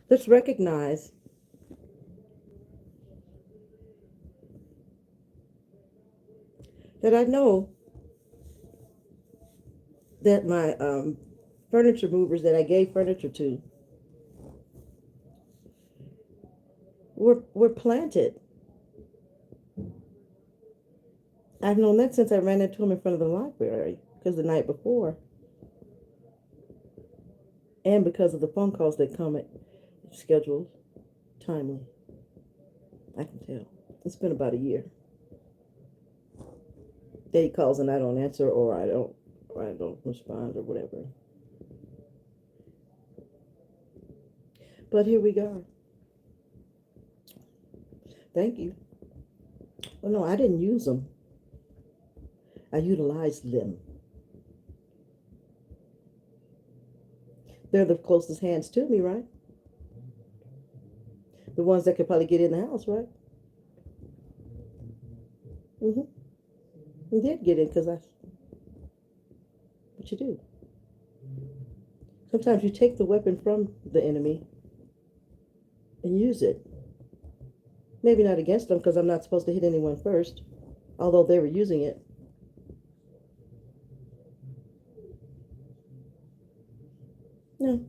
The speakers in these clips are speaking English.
Let's recognize that I know that my furniture movers that I gave furniture to were planted. I've known that since I ran into them in front of the library because the night before, and because of the phone calls that come at scheduled, timely. I can tell. It's been about a year. That he calls and I don't answer, or I don't respond, or whatever. But here we go. Thank you. Oh no, I didn't use them. I utilized them. They're the closest hands to me, right? The ones that could probably get in the house, right? Mm-hmm. You did get in because I. What you do? Sometimes you take the weapon from the enemy and use it. Maybe not against them because I'm not supposed to hit anyone first, although they were using it. No,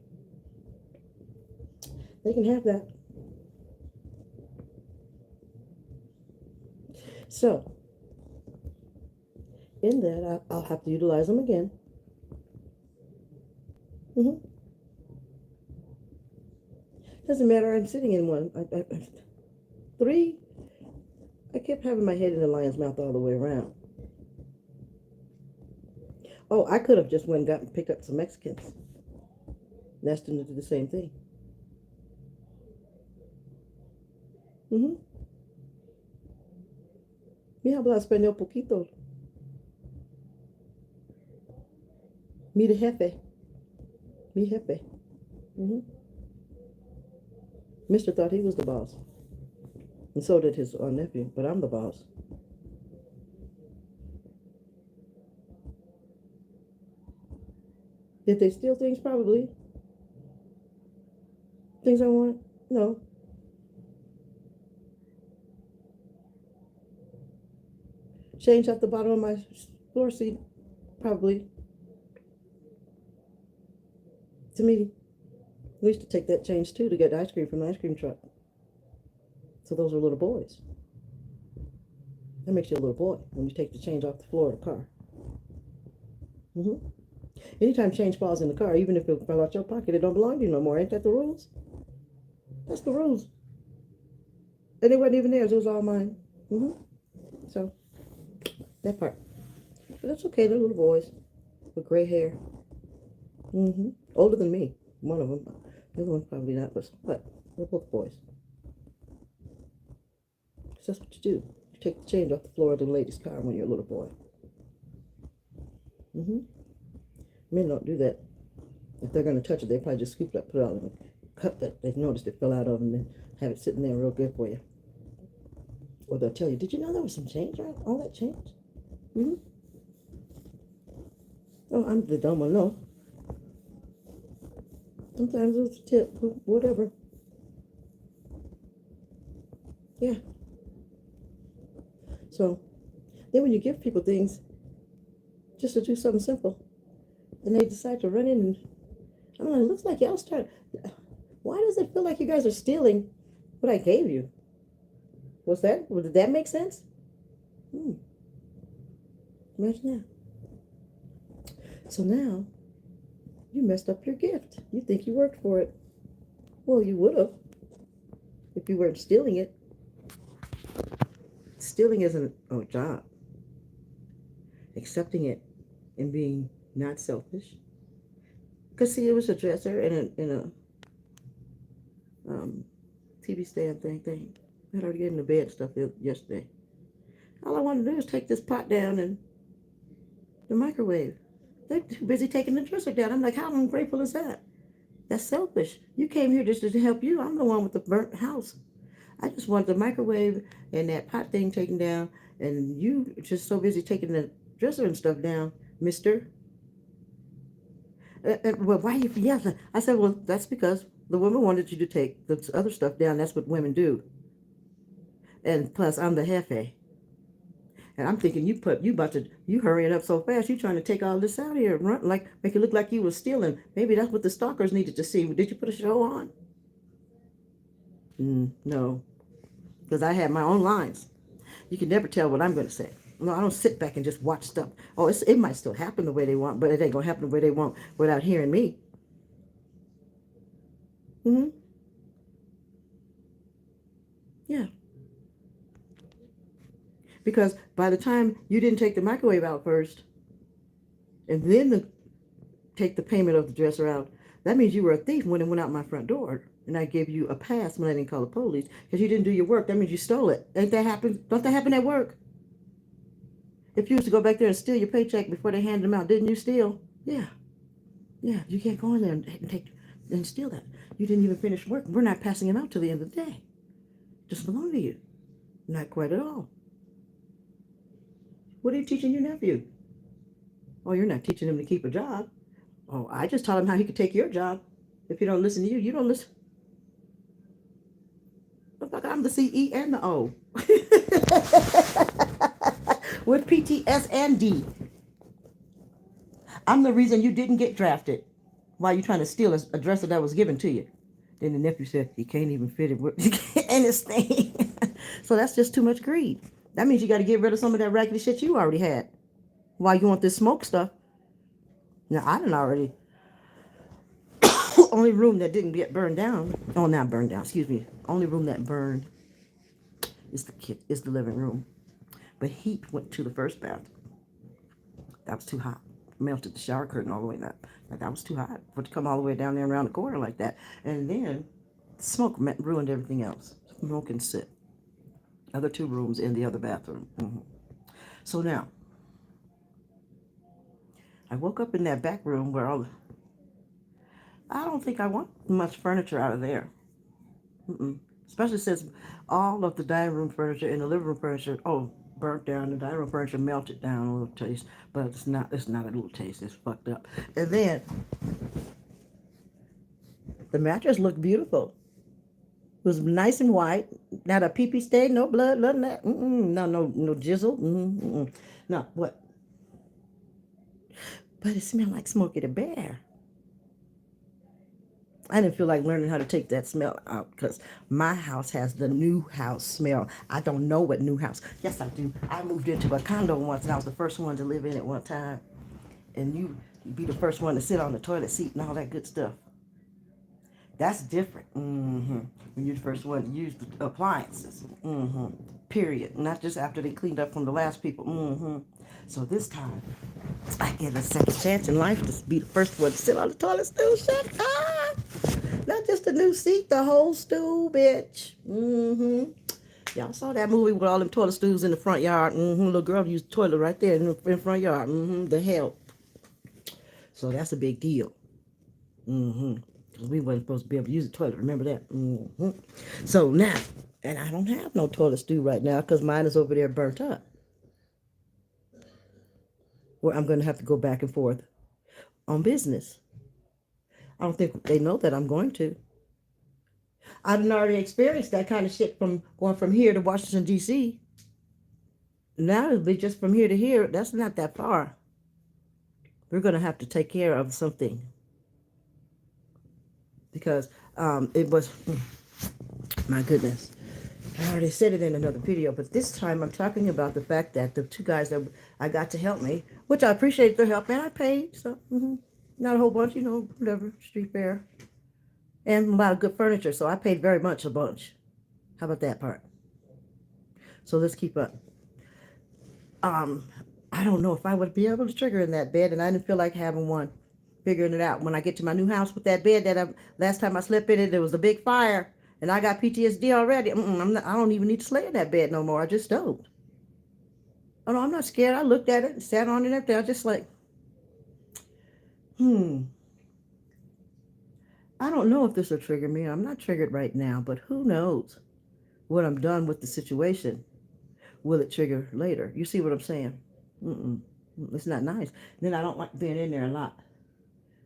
they can have that. So, in that, I'll have to utilize them again. Mm-hmm. Doesn't matter. I'm sitting in one. Three. I kept having my head in the lion's mouth all the way around. Oh, I could have just went and got and picked up some Mexicans. And asked them to do the same thing. Mm-hmm. Mi habla español poquito. Mi de jefe. Mi jefe. Mm-hmm. Mister thought he was the boss. And so did his nephew, but I'm the boss. Did they steal things? Probably. Things I want? No. Change at the bottom of my floor seat? Probably. To me, we used to take that change too to get ice cream from the ice cream truck. So those are little boys. That makes you a little boy when you take the change off the floor of the car. Mm-hmm. Anytime change falls in the car, even if it fell out your pocket, it don't belong to you no more. Ain't that the rules? That's the rules. And it wasn't even theirs. It was all mine. Mm-hmm. So, that part. But that's okay. They're little boys with gray hair. Mm-hmm. Older than me. One of them. The other one's probably not, but they're both boys. So that's what you do. You take the change off the floor of the lady's car when you're a little boy. Mm-hmm. Men don't do that. If they're going to touch it, they probably just scoop it up, put it out in a cup that they've noticed it fell out of, and then have it sitting there real good for you. Or they'll tell you, did you know there was some change, right? All that change? Mm-hmm. Oh, I'm the dumb one. No. Sometimes it's a tip, whatever. Yeah. So then when you give people things just to do something simple, and they decide to run in and, I don't know, it looks like y'all start. Why does it feel like you guys are stealing what I gave you? Was that, did that make sense? Imagine that. So now you messed up your gift. You think you worked for it. Well, you would have if you weren't stealing it. Stealing isn't a job. Accepting it and being not selfish. Because, see, it was a dresser in a TV stand thing. I had already getting the bed stuff yesterday. All I wanted to do is take this pot down and the microwave. They're too busy taking the dresser down. I'm like, how ungrateful is that? That's selfish. You came here just to help you. I'm the one with the burnt house. I just want the microwave and that pot thing taken down, and you just so busy taking the dresser and stuff down, mister. Well, why are you yelling? I said, well, that's because The woman wanted you to take the other stuff down. That's what women do. And plus, I'm the jefe. And I'm thinking you hurrying up so fast. You trying to take all this out of here, run like make it look like you were stealing. Maybe that's what the stalkers needed to see. Did you put a show on? No, because I have my own lines. You can never tell what I'm going to say. No, I don't sit back and just watch stuff. Oh, it might still happen the way they want, but it ain't gonna happen the way they want without hearing me. Hmm. Yeah, because by the time you didn't take the microwave out first, and then take the payment of the dresser out, that means you were a thief when it went out my front door. And I gave you a pass when I didn't call the police because you didn't do your work. That means you stole it. Ain't that happen? Don't that happen at work? If you used to go back there and steal your paycheck before they handed them out, didn't you steal? Yeah, yeah. You can't go in there and take and steal that. You didn't even finish work. We're not passing them out till the end of the day. Just belong to you. Not quite at all. What are you teaching your nephew? Oh, you're not teaching him to keep a job. Oh, I just taught him how he could take your job. If he don't listen to you, you don't listen. I'm the CE and the O. With PTS and D. I'm the reason you didn't get drafted. Why you trying to steal a dresser that was given to you? Then the nephew said, he can't even fit it in his thing. So that's just too much greed. That means you got to get rid of some of that raggedy shit you already had. Why you want this smoke stuff? Now, I didn't already. Only room that didn't get burned down. Oh, not burned down, excuse me. Only room that burned is the living room. But heat went to the first bathroom. That was too hot. Melted the shower curtain all the way up. Like that was too hot for it to come all the way down there around the corner like that. And then smoke ruined everything else. Smoke and sit. Other two rooms in the other bathroom. So now, I woke up in that back room where I don't think I want much furniture out of there. Especially since all of the dining room furniture and the living room furniture, burnt down. The dining room furniture melted down a little taste, but it's not a little taste. It's fucked up. And then the mattress looked beautiful. It was nice and white, not a pee-pee stain, no blood, nothing that. No jizzle. No, what? But it smelled like Smokey the Bear. I didn't feel like learning how to take that smell out because my house has the new house smell. I don't know what new house. Yes, I do. I moved into a condo once and I was the first one to live in it one time. And you be the first one to sit on the toilet seat and all that good stuff. That's different. When you're the first one to use the appliances. Period. Not just after they cleaned up from the last people. So this time, I get a second chance in life to be the first one to sit on the toilet stool. Shut up! Not just a new seat, the whole stool, bitch. Y'all saw that movie with all them toilet stools in the front yard. Little girl used the toilet right there in the front yard. The hell. So that's a big deal. Because we weren't supposed to be able to use the toilet. Remember that? So now, and I don't have no toilet stool right now because mine is over there burnt up. Where I'm going to have to go back and forth on business. I don't think they know that I'm going to. I've already experienced that kind of shit from going from here to Washington, D.C. Now it'll be just from here to here. That's not that far. We're going to have to take care of something. Because it was, my goodness. I already said it in another video, but this time I'm talking about the fact that the two guys that I got to help me, which I appreciate their help, and I paid, so not a whole bunch, whatever, street fair, and a lot of good furniture, so I paid very much a bunch. How about that part? So let's keep up. I don't know if I would be able to trigger in that bed, and I didn't feel like having one. Figuring it out. When I get to my new house with that bed last time I slept in it, there was a big fire. And I got PTSD already. I don't even need to sleep in that bed no more. I just don't. Oh, no, I'm not scared. I looked at it and sat on it and everything. I was just like, I don't know if this will trigger me. I'm not triggered right now, but who knows when I'm done with the situation. Will it trigger later? You see what I'm saying? It's not nice. Then I don't like being in there a lot.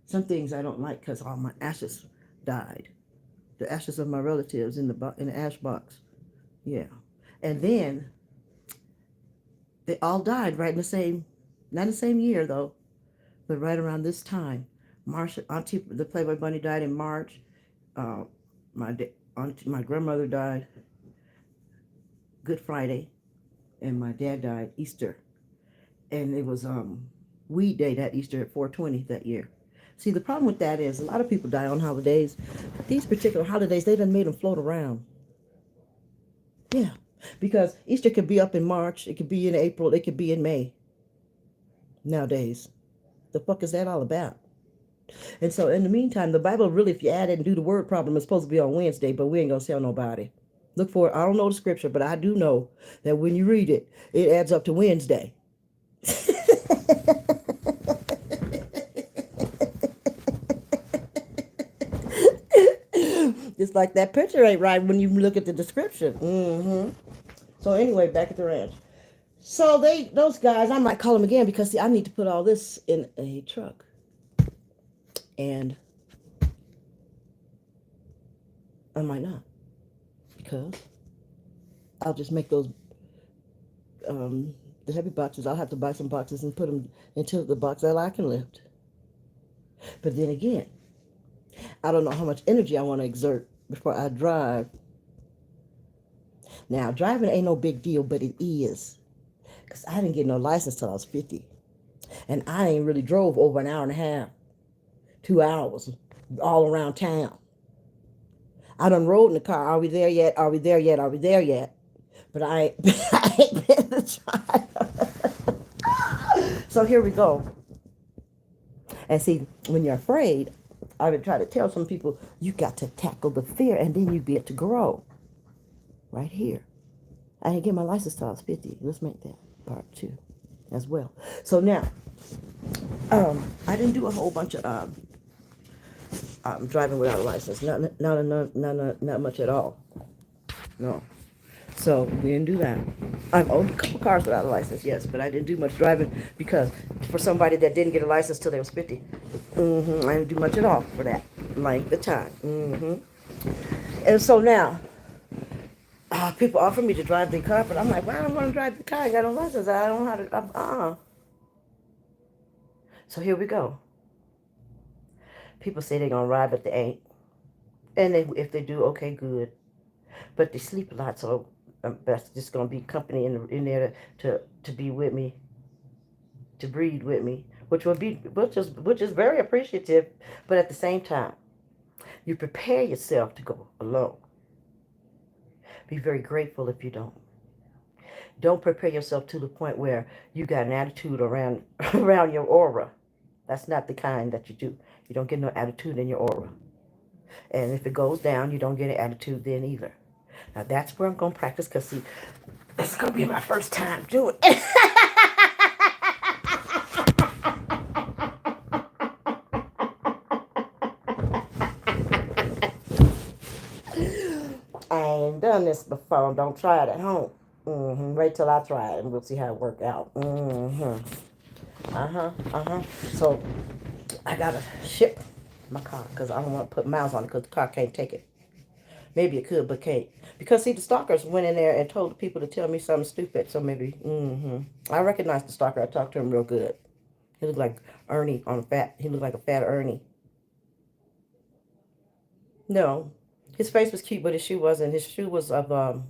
Some things I don't like because all my ashes died. the ashes of my relatives in the ash box. Yeah. And then they all died right in the same, not the same year though, but right around this time. March, Auntie, the Playboy Bunny died in March. Uh, my grandmother died Good Friday, and my dad died Easter. And it was Weed Day that Easter at 420 that year. See, the problem with that is a lot of people die on holidays. But these particular holidays, they done made them float around. Yeah, because Easter could be up in March, it could be in April, it could be in May nowadays. The fuck is that all about? And so in the meantime, the Bible really, if you add it and do the word problem, it's supposed to be on Wednesday, but we ain't gonna tell nobody. Look for it. I don't know the scripture, but I do know that when you read it, it adds up to Wednesday. Just like that picture ain't right when you look at the description. So anyway, back at the ranch. So those guys, I might call them again because see, I need to put all this in a truck. And I might not, because I'll just make those the heavy boxes. I'll have to buy some boxes and put them into the box that I can lift. But then again, I don't know how much energy I want to exert before I drive. Now, driving ain't no big deal, but it is. Because I didn't get no license till I was 50. And I ain't really drove over an hour and a half, 2 hours, all around town. I done rode in the car. Are we there yet? Are we there yet? Are we there yet? But I ain't been to try. So here we go. And see, when you're afraid, I would try to tell some people, you got to tackle the fear and then you get to grow. Right here. I didn't get my license till I was 50. Let's make that part 2 as well. So now, I didn't do a whole bunch of driving without a license. Not much at all. No. So we didn't do that. I've owned a couple cars without a license, yes, but I didn't do much driving because for somebody that didn't get a license till they was 50, I didn't do much at all for that length of time. And so now, people offer me to drive the car, but I'm like, well, I don't want to drive the car. I got no license. I don't know how to. So here we go. People say they're gonna ride, but they ain't. And if they do, okay, good. But they sleep a lot, so that's just gonna be company in there to be with me, to breed with me, which is very appreciative. But at the same time, you prepare yourself to go alone. Be very grateful if you don't. Don't prepare yourself to the point where you got an attitude around your aura. That's not the kind that you do. You don't get no attitude in your aura. And if it goes down, you don't get an attitude then either. Now that's where I'm going to practice because, see, this is going to be my first time doing it. I ain't done this before. Don't try it at home. Wait till I try it and we'll see how it works out. So I got to ship my car because I don't want to put miles on it because the car can't take it. Maybe it could, but can't. Because, see, the stalkers went in there and told the people to tell me something stupid. So maybe, I recognized the stalker. I talked to him real good. He looked like Ernie he looked like a fat Ernie. No. His face was cute, but his shoe wasn't. His shoe was of a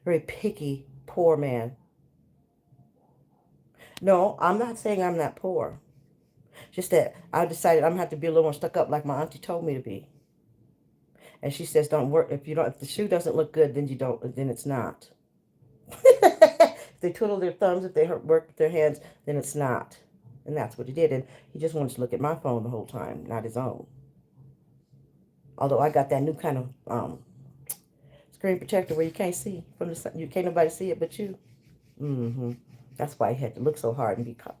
very picky, poor man. No, I'm not saying I'm not poor. Just that I decided I'm gonna have to be a little more stuck up like my auntie told me to be. And she says, don't work if the shoe doesn't look good, then it's not. If they twiddle their thumbs, if they work with their hands, then it's not. And that's what he did. And he just wanted to look at my phone the whole time, not his own. Although I got that new kind of screen protector where you can't see from the sun. You can't nobody see it but you. That's why he had to look so hard and be caught.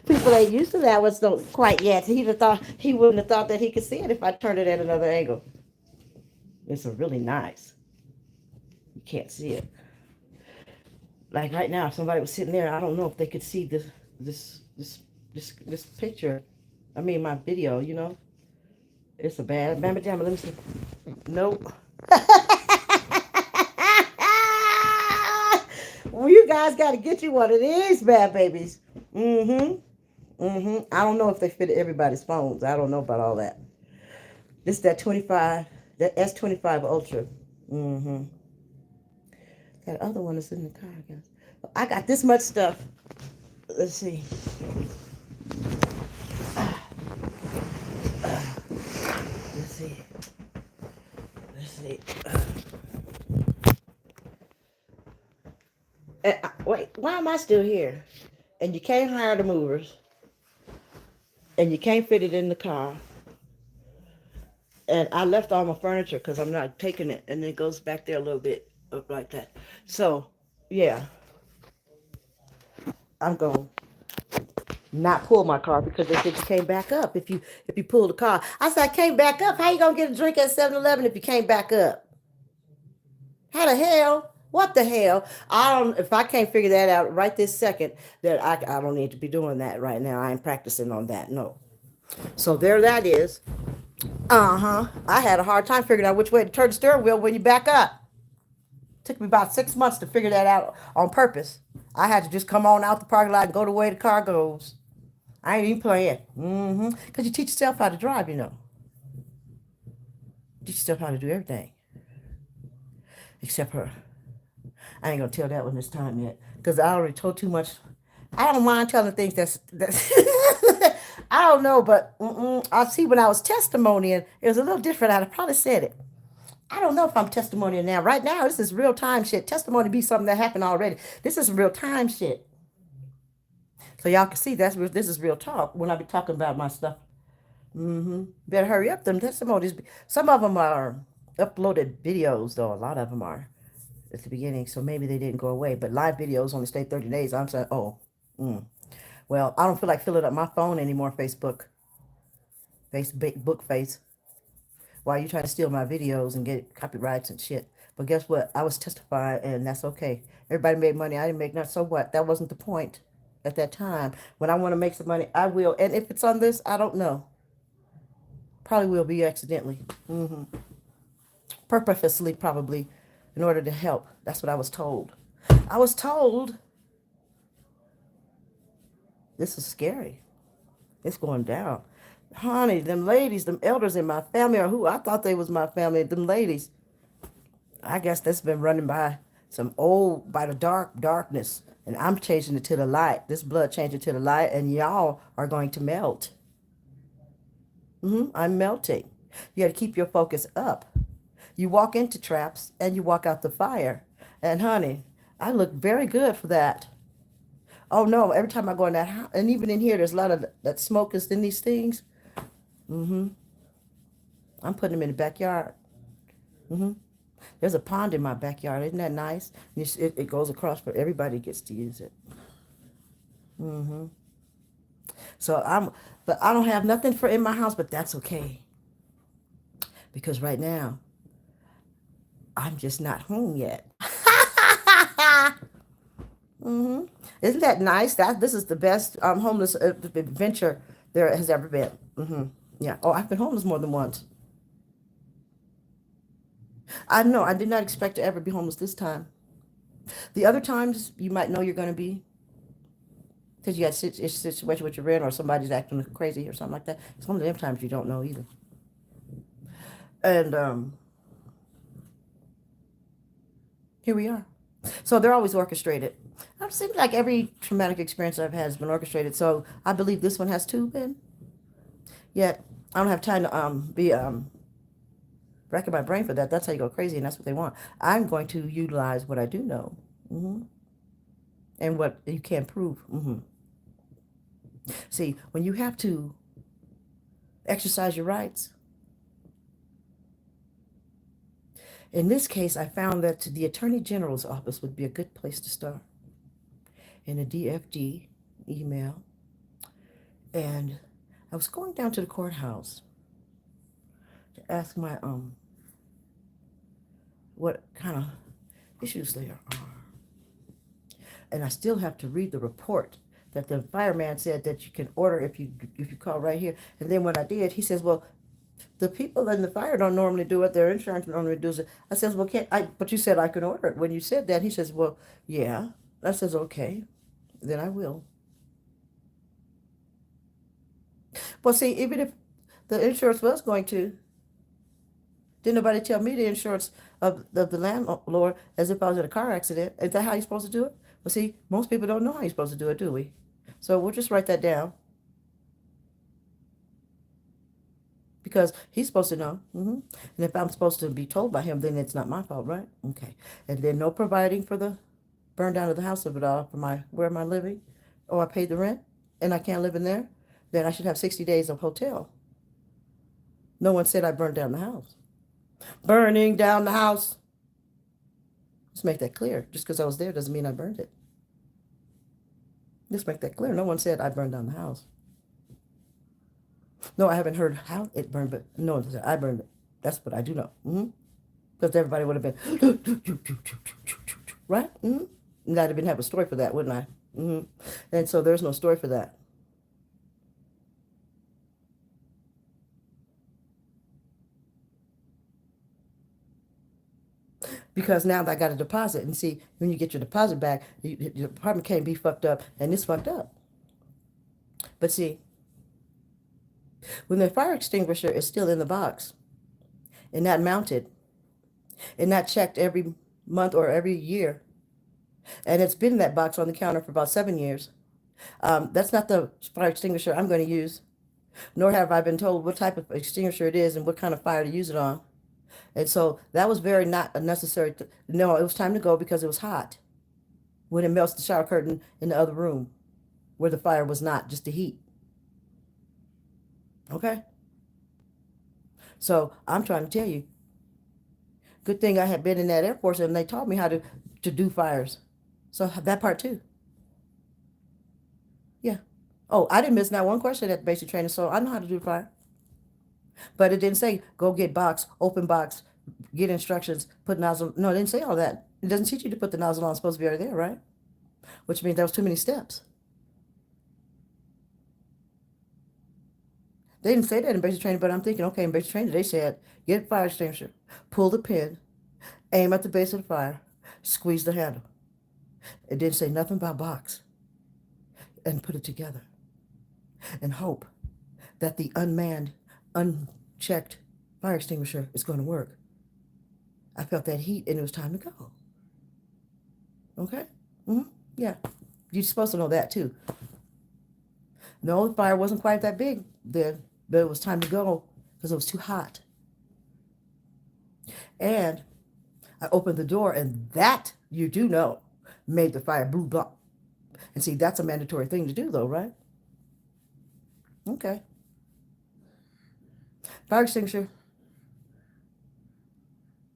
People ain't used to that one so quite yet. He wouldn't have thought that he could see it if I turned it at another angle. It's really nice. You can't see it. Like right now, if somebody was sitting there, I don't know if they could see this this picture. I mean, my video. You know, it's a bad. Mamma jamma. Let me see. Nope. Well, you guys got to get you one of these bad babies. Mm-hmm. Mm-hmm. I don't know if they fit everybody's phones. I don't know about all that. This is that 25, that S25 Ultra. Mm-hmm. That other one is in the car, guys. I got this much stuff. Let's see. Let's see. Let's see. Wait, why am I still here? And you can't hire the movers, and you can't fit it in the car. And I left all my furniture because I'm not taking it, and it goes back there a little bit up like that. So, yeah, I'm going not pull my car because they said you can't back up if you pull the car. I said I can't back up. How you gonna get a drink at 7-Eleven if you can't back up? How the hell? What the hell? I don't. If I can't figure that out right this second, then I don't need to be doing that right now. I ain't practicing on that. No. So there that is. Uh-huh. I had a hard time figuring out which way to turn the steering wheel when you back up. Took me about 6 months to figure that out on purpose. I had to just come on out the parking lot and go the way the car goes. I ain't even playing. Mm-hmm. Because you teach yourself how to drive, you know. Teach yourself how to do everything. Except her. I ain't going to tell that one this time yet. Because I already told too much. I don't mind telling things that's I don't know, but I see when I was testimonying, it was a little different. I'd have probably said it. I don't know if I'm testimonying now. Right now, this is real time shit. Testimony be something that happened already. This is real time shit. So y'all can see this is real talk when I be talking about my stuff. Better hurry up. Them testimonies. Some of them are uploaded videos, though. A lot of them are at the beginning, so maybe they didn't go away. But live videos only stay 30 days. I'm saying, oh, well, I don't feel like filling up my phone anymore. Facebook face. Why you trying to steal my videos and get copyrights and shit? But guess what? I was testifying, and that's okay. Everybody made money. I didn't make nothing. So what? That wasn't the point at that time. When I want to make some money, I will. And if it's on this, I don't know. Probably will be accidentally. Purposely, probably, in order to help. That's what I was told. I was told this is scary. It's going down. Honey, them ladies, them elders in my family are who I thought they was my family. Them ladies. I guess that's been running by by the darkness. And I'm changing it to the light. This blood changing to the light, and y'all are going to melt. I'm melting. You got to keep your focus up. You walk into traps and you walk out the fire. And honey, I look very good for that. Oh no, every time I go in that house, and even in here, there's a lot of that smoke is in these things. I'm putting them in the backyard. There's a pond in my backyard. Isn't that nice? It goes across, but everybody gets to use it. But I don't have nothing for in my house, but that's okay. Because right now, I'm just not home yet. Isn't that nice? This is the best homeless adventure there has ever been. Yeah. Oh, I've been homeless more than once. I know. I did not expect to ever be homeless this time. The other times you might know you're going to be because you got a situation with your rent or somebody's acting crazy or something like that. It's one of them times you don't know either. And here we are. So they're always orchestrated. It seems like every traumatic experience I've had has been orchestrated. So I believe this one has too been. Yet I don't have time to be racking my brain for that. That's how you go crazy, and that's what they want. I'm going to utilize what I do know, and what you can't prove. See, when you have to exercise your rights, in this case, I found that the Attorney General's office would be a good place to start. In a DFD email, and I was going down to the courthouse to ask my what kind of issues there are. And I still have to read the report that the fireman said that you can order if you call right here. And then when I did, he says, well, the people in the fire don't normally do it. Their insurance normally does it. I says, well, can't I? But you said I could order it. When you said that, he says, well, yeah. I says, okay, then I will. Well, see, even if the insurance was going to, didn't nobody tell me the insurance of the landlord as if I was in a car accident. Is that how you're supposed to do it? Well, see, most people don't know how you're supposed to do it, do we? So we'll just write that down because he's supposed to know. And if I'm supposed to be told by him, then it's not my fault, right? Okay. And then no providing for the burn down of the house of it all for my where am I living? Oh, I paid the rent and I can't live in there? Then I should have 60 days of hotel. No one said I burned down the house. Burning down the house. Let's make that clear. Just because I was there doesn't mean I burned it. Let's make that clear. No one said I burned down the house. No, I haven't heard how it burned, but no one said I burned it. That's what I do know. Because everybody would have been, right? And I'd have been have a story for that, wouldn't I? And so there's no story for that. Because now I got a deposit. And see, when you get your deposit back, your apartment can't be fucked up, and it's fucked up. But see, when the fire extinguisher is still in the box and not mounted and not checked every month or every year, and it's been in that box on the counter for about 7 years, that's not the fire extinguisher I'm going to use, nor have I been told what type of extinguisher it is and what kind of fire to use it on. And so that was very not a necessary. No, it was time to go because it was hot when it melts the shower curtain in the other room where the fire was not, just the heat. Okay? So I'm trying to tell you, good thing I had been in that Air Force and they taught me how to do fires. So that part too. Yeah. Oh, I didn't miss not one question at basic training, so I know how to do fire. But it didn't say go get box, open box, get instructions, put nozzle. No, it didn't say all that. It doesn't teach you to put the nozzle on. It's supposed to be right there, right? Which means there was too many steps. They didn't say that in basic training, but I'm thinking, okay, in basic training, they said get fire extinguisher, pull the pin, aim at the base of the fire, squeeze the handle. It didn't say nothing about box and put it together and hope that the unmanned, unchecked fire extinguisher is going to work. I felt that heat and it was time to go. Okay? Yeah. You're supposed to know that too. No, the fire wasn't quite that big then, but it was time to go because it was too hot. And I opened the door, and that, you do know, made the fire blue blah. And see, that's a mandatory thing to do, though, right? Okay. Fire extinguisher.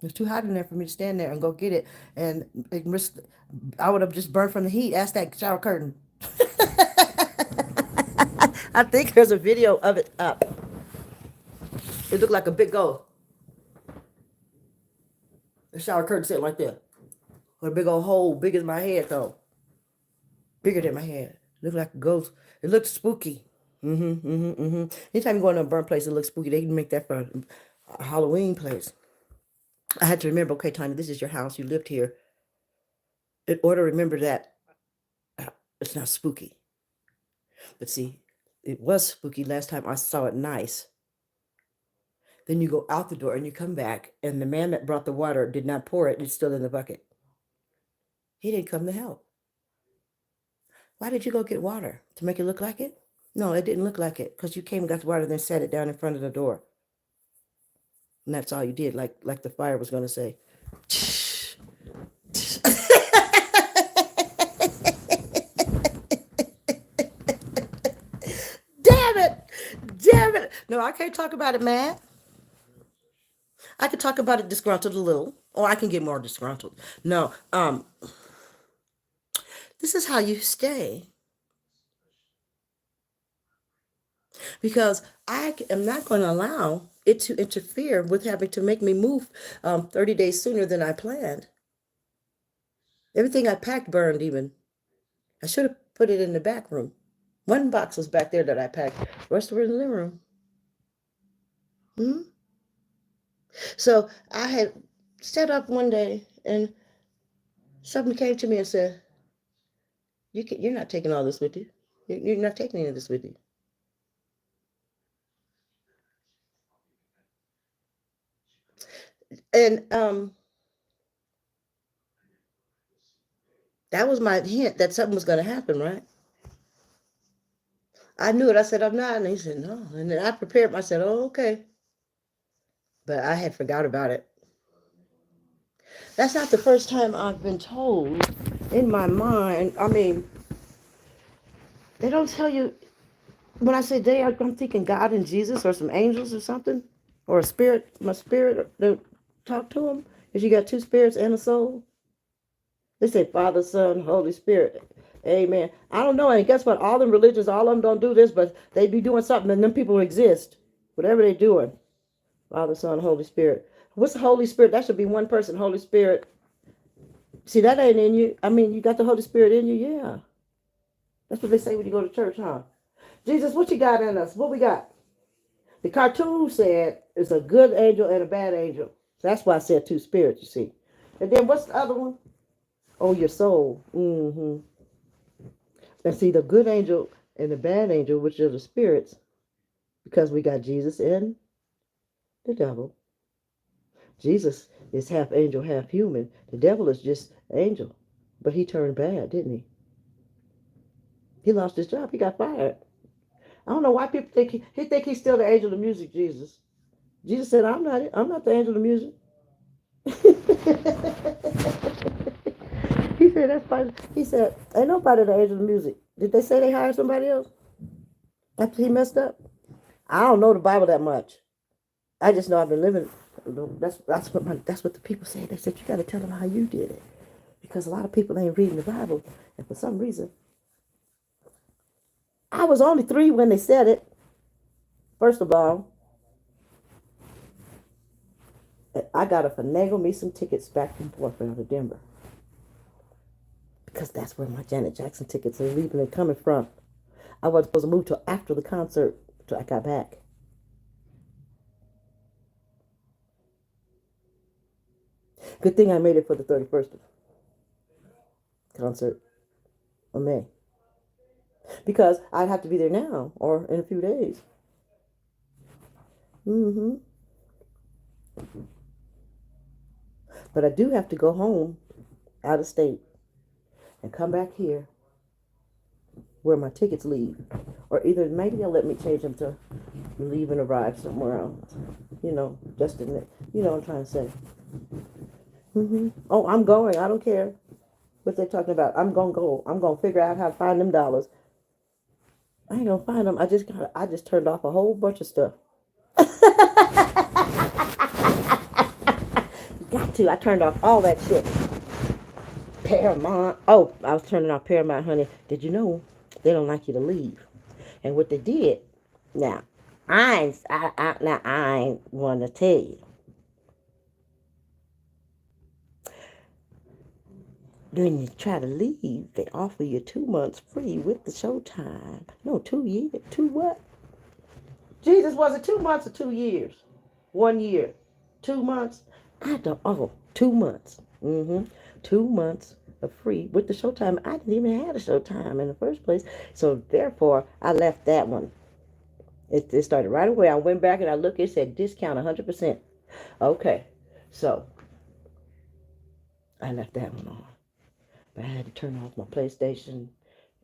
It was too hot in there for me to stand there and go get it. And I would have just burned from the heat. Ask that shower curtain. I think there's a video of it up. It looked like a big old. The shower curtain sitting like that. With a big old hole, big as my head, though. Bigger than my head. It looked like a ghost. It looked spooky. Anytime you go in a burn place, it looks spooky. They can make that for a Halloween place. I had to remember, okay, Tanya, this is your house. You lived here. In order to remember that it's not spooky. But see, it was spooky last time I saw it nice. Then you go out the door and you come back, and the man that brought the water did not pour it. It's still in the bucket. He didn't come to help. Why did you go get water? To make it look like it? No, it didn't look like it because you came and got the water, then set it down in front of the door. And that's all you did, like the fire was going to say. Damn it! Damn it! No, I can't talk about it, man. I could talk about it disgruntled a little, or I can get more disgruntled. No, this is how you stay. Because am not going to allow it to interfere with having to make me move 30 days sooner than I planned. Everything I packed burned even. I should have put it in the back room. One box was back there that I packed. The rest were in the living room. Hmm. So I had set up one day, and something came to me and said, you're not taking all this with you. You're not taking any of this with you. And that was my hint that something was going to happen, right? I knew it. I said, I'm not. And he said, no. And then I prepared myself. Oh, okay. But I had forgot about it. That's not the first time I've been told in my mind. I mean, they don't tell you. When I say they, I'm thinking God and Jesus or some angels or something. Or a spirit, my spirit to talk to him. Because you got two spirits and a soul. They say Father, Son, Holy Spirit. Amen. I don't know. And guess what? All them religions, all of them don't do this, but they be doing something and them people exist. Whatever they're doing. Father, Son, Holy Spirit. What's the Holy Spirit? That should be one person. Holy Spirit. See, that ain't in you. I mean, you got the Holy Spirit in you, yeah. That's what they say when you go to church, huh? Jesus, what you got in us? What we got? The cartoon said it's a good angel and a bad angel. So that's why I said two spirits, you see. And then what's the other one? Oh, your soul. Mm-hmm. And see, the good angel and the bad angel, which are the spirits, because we got Jesus and the devil. Jesus is half angel, half human. The devil is just angel. But he turned bad, didn't he? He lost his job. He got fired. I don't know why people think he think he's still the angel of music, Jesus. Jesus said, I'm not it. I'm not the angel of music. He said, that's fine. He said, ain't nobody the angel of music. Did they say they hired somebody else after he messed up? I don't know the Bible that much. I just know I've been living. That's what the people say. They said you got to tell them how you did it, because a lot of people ain't reading the Bible, and for some reason, I was only 3 when they said it. First of all, I got to finagle me some tickets back and forth out of Denver, because that's where my Janet Jackson tickets are leaving and coming from. I wasn't supposed to move till after the concert, till I got back. Good thing I made it for the 31st concert of May, because I'd have to be there now or in a few days. Mm-hmm. But I do have to go home out of state and come back here where my tickets leave. Or either maybe they'll let me change them to leave and arrive somewhere else. You know, just in the, you know what I'm trying to say. Mm-hmm. Oh, I'm going. I don't care what they're talking about. I'm going to go. I'm going to figure out how to find them dollars. I ain't going to find them. I just turned off a whole bunch of stuff. Got to. I turned off all that shit. Paramount. Oh, I was turning off Paramount, honey. Did you know they don't like you to leave? And what they did, now, I ain't want to tell you. When you try to leave, they offer you 2 months free with the showtime. No, 2 years. 2 what? Jesus, was it 2 months or 2 years? 1 year. 2 months? I don't. Oh, 2 months. Mm-hmm. 2 months of free with the showtime. I didn't even have a showtime in the first place. So therefore, I left that one. It started right away. I went back and I looked. It said discount 100%. Okay. So I left that one on. But I had to turn off my PlayStation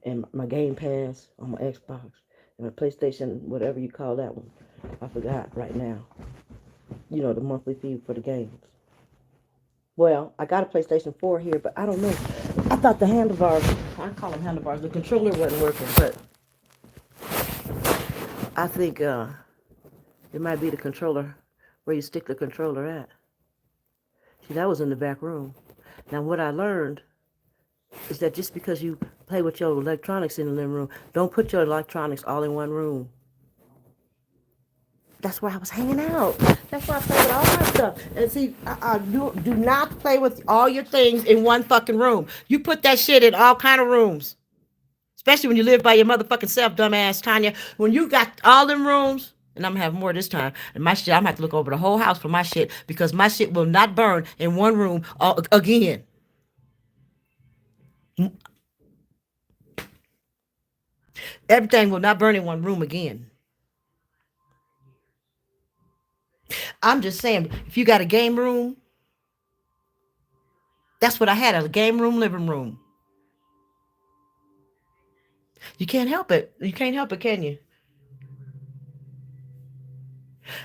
and my Game Pass on my Xbox and my PlayStation, whatever you call that one. I forgot right now. You know, the monthly fee for the games. Well, I got a PlayStation 4 here, but I don't know. I thought the handlebars, I call them handlebars, the controller wasn't working, but I think it might be the controller, where you stick the controller at. See, that was in the back room. Now, what I learned is that just because you play with your electronics in the living room, don't put your electronics all in one room. That's where I was hanging out. That's why I played with all my stuff. And see, do not play with all your things in one fucking room. You put that shit in all kind of rooms. Especially when you live by your motherfucking self, dumbass Tanya. When you got all them rooms, and I'm gonna have more this time. And my shit, I'm gonna have to look over the whole house for my shit because my shit will not burn in one room again. Everything will not burn in one room again. I'm just saying, if you got a game room, that's what I had, a game room, living room. You can't help it. You can't help it, can you?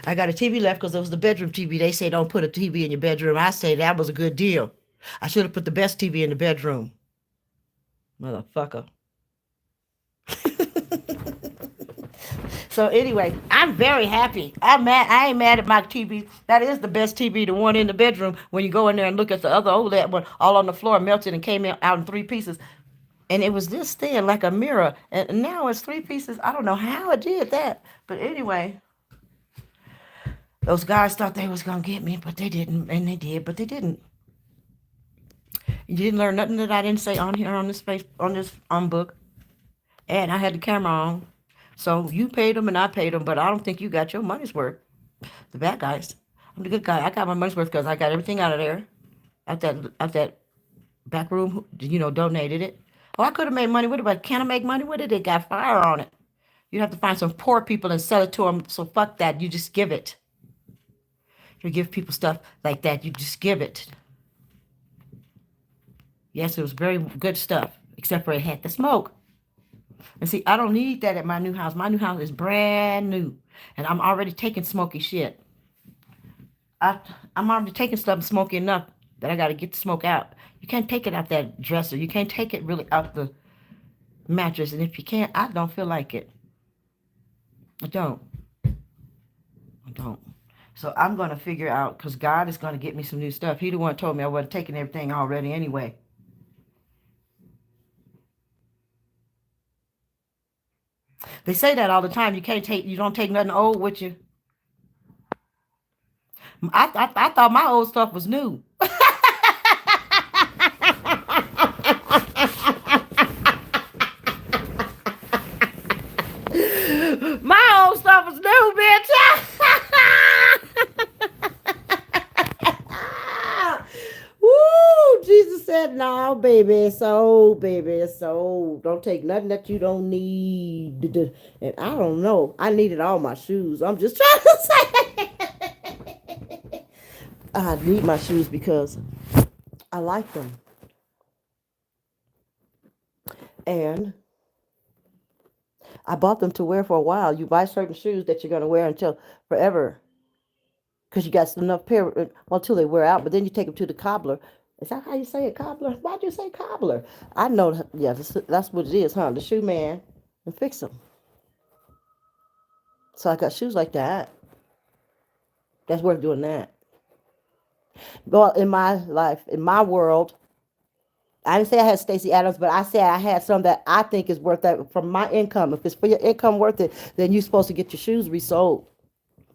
I got a TV left because it was the bedroom TV. They say don't put a TV in your bedroom. I say that was a good deal. I should have put the best TV in the bedroom. Motherfucker. So anyway, I'm very happy. I'm mad. I ain't mad at my TV. That is the best TV, the one in the bedroom. When you go in there and look at the other OLED one, all on the floor, melted and came out in three pieces. And it was this thin, like a mirror. And now it's three pieces. I don't know how it did that. But anyway, those guys thought they was gonna get me, but they didn't. And they did, but they didn't. You didn't learn nothing that I didn't say on here on this space on this book. And I had the camera on. So you paid them and I paid them, but I don't think you got your money's worth. The bad guys. I'm the good guy. I got my money's worth because I got everything out of there. Out that back room, donated it. Oh, I could have made money with it, but can I make money with it? It got fire on it. You have to find some poor people and sell it to them. So fuck that. You just give it. You give people stuff like that. You just give it. Yes, it was very good stuff, except for it had the smoke. And see, I don't need that at my new house. My new house is brand new. And I'm already taking smoky shit. I'm already taking stuff smoky enough that I got to get the smoke out. You can't take it out that dresser. You can't take it really out the mattress. And if you can't, I don't feel like it. I don't. I don't. So I'm going to figure out, because God is going to get me some new stuff. He the one told me I wasn't taking everything already anyway. They say that all the time. You don't take nothing old with you. I thought my old stuff was new. My old stuff was new, bitch. Woo! Jesus said, "No, baby, it's old, baby, it's old. Don't take nothing that you don't need." And I don't know. I needed all my shoes. I'm just trying to say. I need my shoes because I like them. And I bought them to wear for a while. You buy certain shoes that you're going to wear until forever. Because you got enough pair until they wear out. But then you take them to the cobbler. Is that how you say it, cobbler? Why'd you say cobbler? I know, yeah, that's what it is, huh? The shoe man. And fix them. So I got shoes like that. That's worth doing that. Well, in my life, in my world, I didn't say I had Stacey Adams, but I said I had some that I think is worth that from my income. If it's for your income worth it, then you're supposed to get your shoes resold.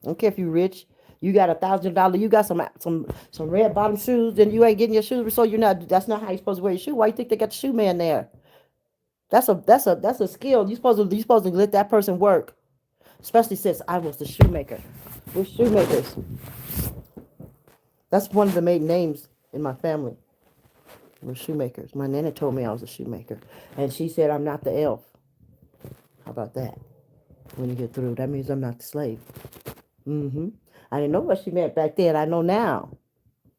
I don't care if you're rich. You got $1,000. You got some red bottom shoes, and you ain't getting your shoes resold. You're not. That's not how you're supposed to wear your shoe. Why you think they got the shoe man there? That's a skill. You supposed to let that person work, especially since I was the shoemaker. We're shoemakers. That's one of the main names in my family. We're shoemakers. My nana told me I was a shoemaker. And she said I'm not the elf. How about that? When you get through, that means I'm not the slave. Mm-hmm. I didn't know what she meant back then. I know now.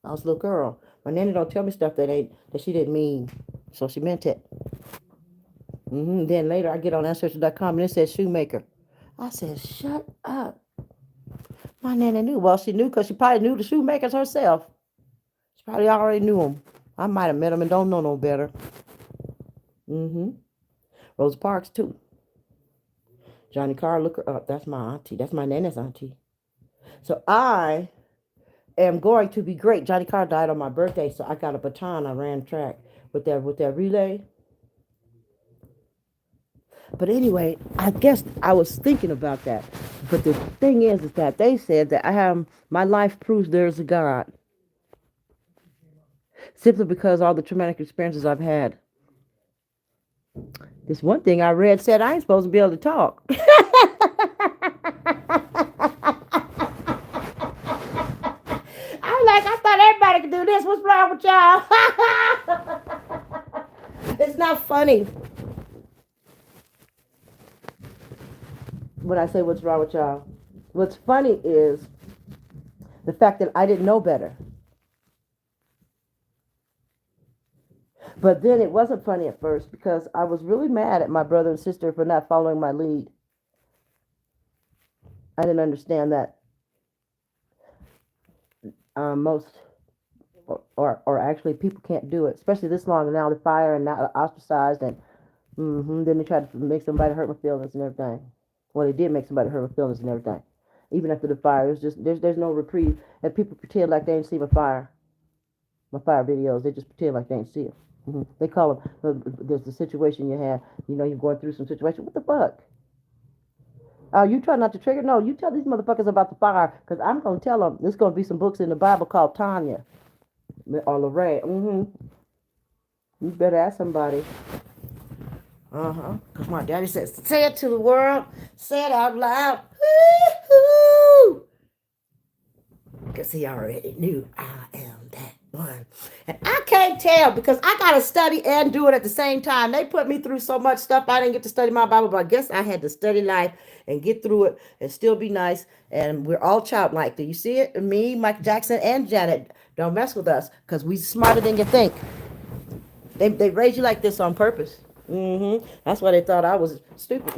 I was a little girl. My nana don't tell me stuff that she didn't mean. So she meant it. Mm-hmm. Then later I get on Ancestry.com and it says shoemaker. I said, shut up. My nana knew. Well, she knew because she probably knew the shoemakers herself. She probably already knew them. I might have met them and don't know no better. Mm-hmm. Rosa Parks, too. Johnny Carr, look her up. That's my auntie. That's my nana's auntie. So I am going to be great. Johnny Carr died on my birthday, so I got a baton. I ran track with that relay. But anyway, I guess I was thinking about that. But the thing is that they said that my life proves there's a God. Simply because all the traumatic experiences I've had. This one thing I read said I ain't supposed to be able to talk. I'm like, I thought everybody could do this. What's wrong with y'all? It's not funny when I say what's wrong with y'all. What's funny is the fact that I didn't know better. But then it wasn't funny at first because I was really mad at my brother and sister for not following my lead. I didn't understand that most, or actually people can't do it, especially this long and now the fire and now ostracized and then they tried to make somebody hurt my feelings and everything. Well, they did make somebody hurt my feelings and everything. Even after the fire, it's just there's no reprieve, and people pretend like they ain't see my fire videos. They just pretend like they ain't see it. They call them there's the situation you have. You know, you're going through some situation. What the fuck? Oh, you try not to trigger? No, you tell these motherfuckers about the fire, because I'm going to tell them. There's going to be some books in the Bible called Tanya or Lorraine. You better ask somebody. Because my daddy says, say it to the world. Say it out loud. Woo-hoo! Because he already knew I am that one. And I can't tell because I got to study and do it at the same time. They put me through so much stuff. I didn't get to study my Bible, but I guess I had to study life and get through it and still be nice. And we're all childlike. Do you see it? Me, Mike Jackson, and Janet. Don't mess with us because we smarter than you think. They raised you like this on purpose. That's why they thought I was stupid.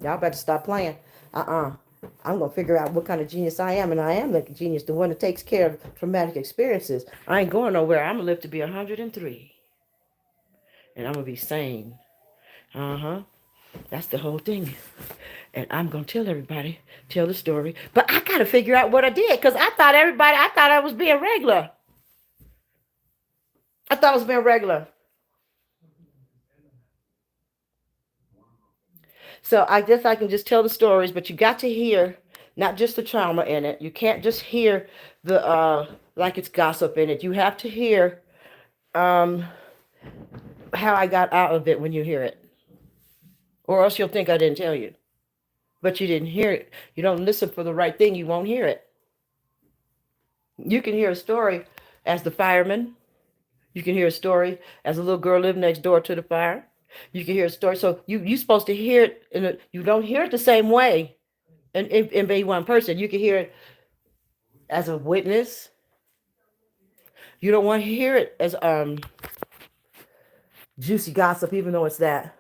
Y'all better stop playing. I'm going to figure out what kind of genius I am, and I am the genius, the one that takes care of traumatic experiences. I ain't going nowhere. I'm going to live to be 103, and I'm going to be sane. That's the whole thing. And I'm going to tell everybody, tell the story. But I got to figure out what I did, because I thought I was being regular. I thought I was being regular. So I guess I can just tell the stories, but you got to hear not just the trauma in it. You can't just hear the like it's gossip in it. You have to hear how I got out of it when you hear it, or else you'll think I didn't tell you. But you didn't hear it. You don't listen for the right thing, you won't hear it. You can hear a story as the fireman. You can hear a story as a little girl living next door to the fire. You can hear a story. So you're supposed to hear it, you don't hear it the same way and be one person. You can hear it as a witness. You don't want to hear it as juicy gossip, even though it's that.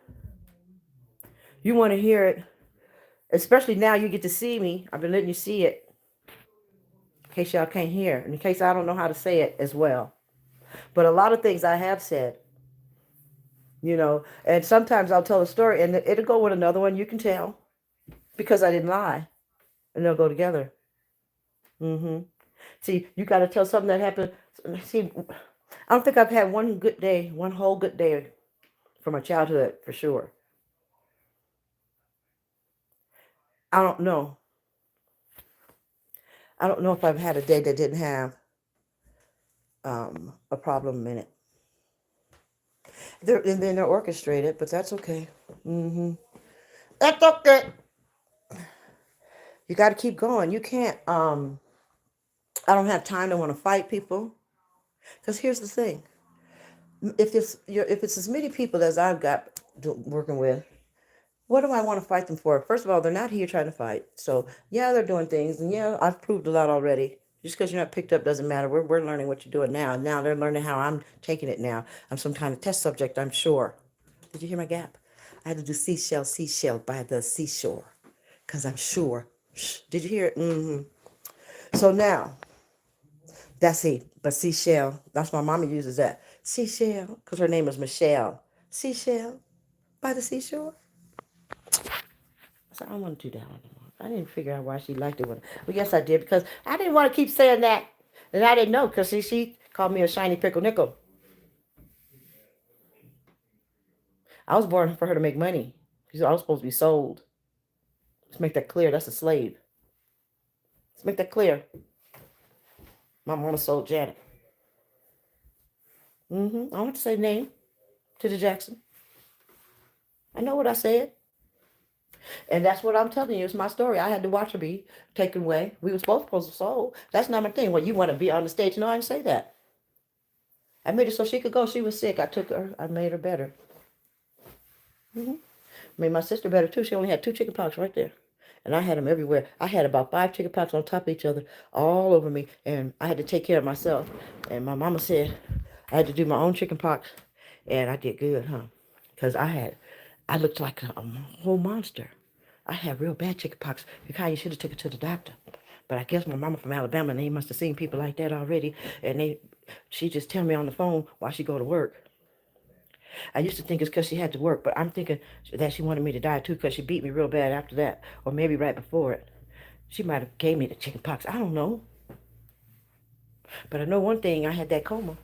You want to hear it, especially now you get to see me. I've been letting you see it, in case y'all can't hear, in case I don't know how to say it as well. But a lot of things I have said, and sometimes I'll tell a story and it'll go with another one. You can tell because I didn't lie, and they'll go together. See, you got to tell something that happened. See, I don't think I've had one whole good day from my childhood for sure. I don't know. I don't know if I've had a day that didn't have a problem in it. And then they're orchestrated, but that's okay. That's okay. You got to keep going. You can't. I don't have time to want to fight people, because here's the thing: if it's as many people as I've got working with, what do I want to fight them for? First of all, they're not here trying to fight. So yeah, they're doing things, and yeah, I've proved a lot already. Just because you're not picked up doesn't matter. We're learning what you're doing now. Now they're learning how I'm taking it now. I'm some kind of test subject, I'm sure. Did you hear my gap? I had to do seashell by the seashore. Because I'm sure. Did you hear it? So now, that's it. But seashell, that's why mama uses that. Seashell, because her name is Michelle. Seashell by the seashore. So I don't want to do that one anymore. I didn't figure out why she liked it. Well, yes, I did, because I didn't want to keep saying that. And I didn't know, because she called me a shiny pickle nickel. I was born for her to make money. I was supposed to be sold. Let's make that clear. That's a slave. Let's make that clear. My mama sold Janet. I want to say name to the Jackson. I know what I said. And that's what I'm telling you. It's my story. I had to watch her be taken away. We was both supposed to soul. That's not my thing. Well, you want to be on the stage. No, I didn't say that. I made it so she could go. She was sick. I took her. I made her better. Made my sister better too. She only had 2 chicken pox right there. And I had them everywhere. I had about 5 chicken pox on top of each other, all over me. And I had to take care of myself. And my mama said I had to do my own chicken pox. And I did good, huh? Because I looked like a whole monster. I had real bad chicken pox. Because you should have took her to the doctor. But I guess my mama from Alabama, and they must have seen people like that already. And she just tell me on the phone while she go to work. I used to think it's because she had to work, but I'm thinking that she wanted me to die too because she beat me real bad after that, or maybe right before it. She might have gave me the chicken pox. I don't know. But I know one thing, I had that coma.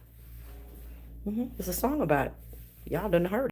There's a song about it. Y'all done heard it.